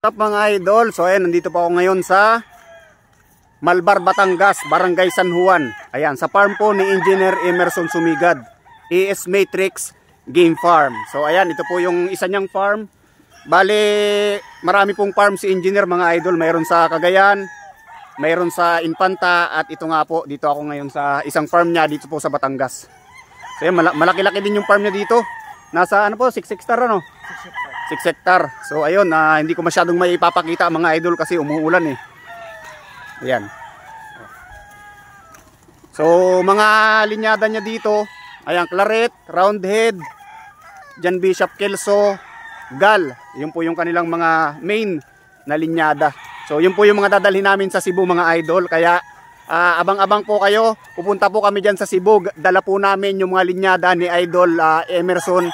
What's up mga idol? So ayan, nandito pa ako ngayon sa Malbar, Batangas, Barangay San Juan. Ayan, sa farm po ni Engineer Emerson Sumigad, ES Matrix Game Farm. So ayan, ito po yung isa niyang farm. Bale, marami pong farm si Engineer mga idol. Mayroon sa Cagayan, mayroon sa Infanta, at ito nga po, dito ako ngayon sa isang farm niya dito po sa Batangas. So ayan, malaki-laki din yung farm niya dito. Nasa ano po, 6 hectare ano? 6 hectare. So ayun, hindi ko masyadong may ipapakita mga idol kasi umuulan eh. Ayan. So mga linyada niya dito, ayan, Claret, Roundhead, John Bishop Kelso, Gal. Yun po yung kanilang mga main na linyada. So yun po yung mga dadalhin namin sa Cebu mga idol. Kaya abang-abang po kayo. Pupunta po kami dyan sa Cebu. Dala po namin yung mga linyada ni Idol Emerson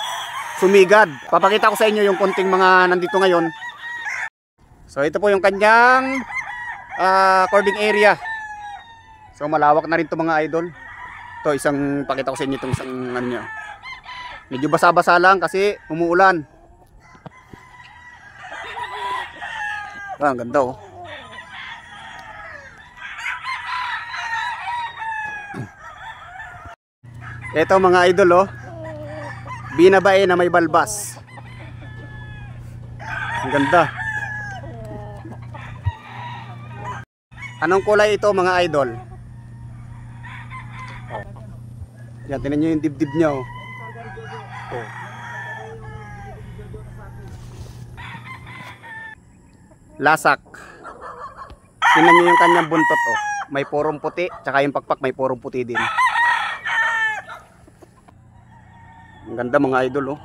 Sumigad. Papakita ko sa inyo yung konting mga nandito ngayon. So ito po yung kanyang cording area. So malawak na rin to mga idol. Ito isang, pakita ko sa inyo itong isang ano nyo. Medyo basa-basa lang kasi umuulan. Ang ganda oh. Ito mga idol oh, binabae na may balbas. Ang ganda. Anong kulay ito mga idol? Yan, tingnan nyo yung dibdib niya oh. Lasak. Tingnan nyo yung kanyang buntot oh. May porong puti, tsaka yung pakpak may porong puti din. Ang ganda mga idol oh.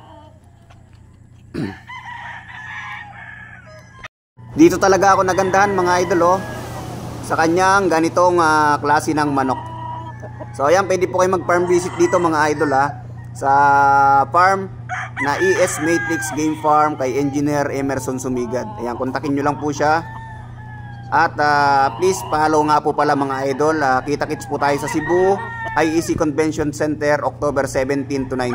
Dito talaga ako nagandahan mga idol oh, sa kanyang ganitong klase ng manok. So ayan, pwede po kayo mag farm visit dito mga idol sa farm na ES Matrix Game Farm kay Engineer Emerson Sumigad. Ayan, kontakin nyo lang po siya. At please follow nga po pala mga idol. Kita-kits po tayo sa Cebu IEC Convention Center October 17 to 19.